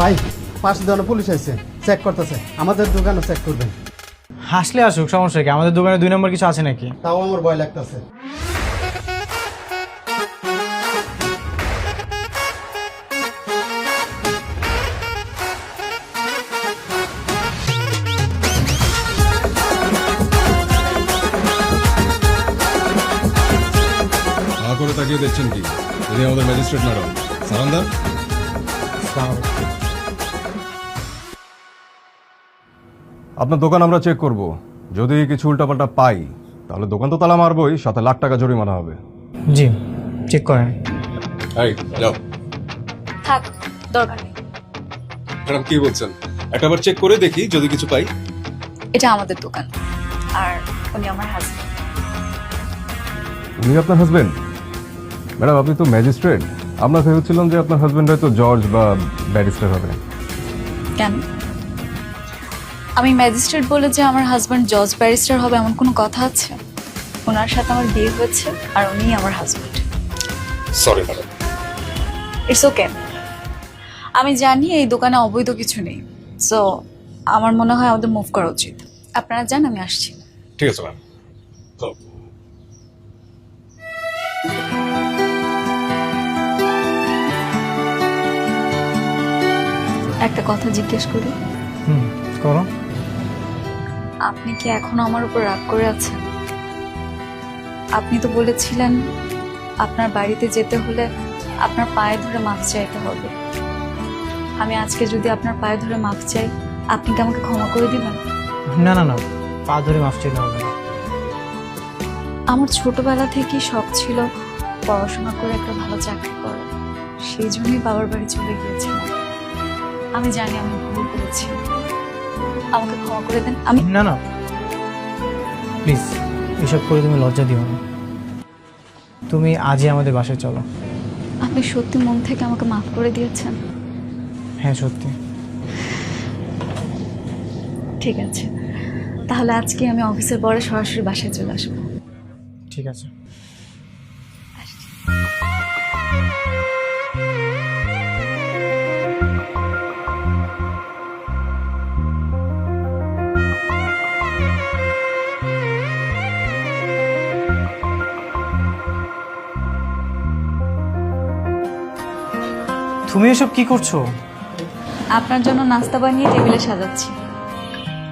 ভাই পাশে দেওয়ানো পুলিশ আছে, চেক করতেছে, আমাদের দোকানও চেক করবেন। হাসলে আসুক, সমস্যা কি? আমাদের দোকানে 2 নম্বর কিছু আছে নাকি? তাও আমার ভয় লাগতেছে। করে তাকিয়ে দেখছেন কি? ইনি আমাদের ম্যাজিস্ট্রেট ম্যাডাম সারান্দা। আপনার দোকান আমরা চেক করব, যদি কিছু উল্টাপাল্টা পাই তাহলে দোকান তো তালা মারবই, সাথে লাখ টাকা জরিমানা হবে। জি, চেক করেন। এই যাও। থাক, দরকার নেই। ম্যাডাম কি বলছেন? একবার চেক করে দেখি, যদি কিছু পাই। এটা আমাদের দোকান, আর উনি আমার হাজবেন্ড। উনি আপনার হাজবেন্ড? ম্যাডাম আপনি তো ম্যাজিস্ট্রেট, আমরা ভেবেছিলাম যে আপনার হাজবেন্ড হয়তো জজ বা ব্যারিস্টার হবে। কেন? আমি ম্যাজিস্ট্রেট বলে যে আমার হাজবেন্ড জজ ব্যারিস্টার হবে এমন কোনো কথা আছে? ওনার সাথে আমার বিয়ে হয়েছে, আর উনিই আমার husband. Sorry madam. It's okay. আমি জানি এই দোকানে অবৈধ কিছু নেই, সো আমার মনে হয় আমাদের মুভ করা উচিত। আপনারা যান, আমি আসছি। ঠিক আছে ম্যাম। একটা কথা জিজ্ঞেস করি, করো। আপনি কি এখনো আমার উপর রাগ করে আছেন? আপনি তো বলেছিলেন আপনার বাড়িতে যেতে হলে আপনার পায়ে ধরে মাফ চাইতে হবে। আমি আজকে যদি আপনার পায়ে ধরে মাফ চাই, আপনি কি আমাকে ক্ষমা করে দিবেন? না না না, পা ধরে মাফ চাইতে হবে না। আমার ছোটবেলা থেকেই শখ ছিল পড়াশোনা করে একটা ভালো চাকরি করা, সেই জন্যই বাবার বাড়ি চলে গিয়েছিলাম। আমি জানি আমি ভুল করেছি, আমাকে ক্ষমা করে দেন। আমি না না, প্লিজ এসব করে তুমি লজ্জা দিও না। তুমি আজই আমাদের বাসায় চলো। আপনি সত্যি মন থেকে আমাকে মাফ করে দিয়েছেন? হ্যাঁ সত্যি। ঠিক আছে, তাহলে আজকে আমি অফিসের পরে সরাসরি বাসায় চলে আসবো। ঠিক আছে। তুমি এসব কি করছো? আপনার জন্য নাস্তা বানিয়ে টেবিলে সাজাচ্ছি।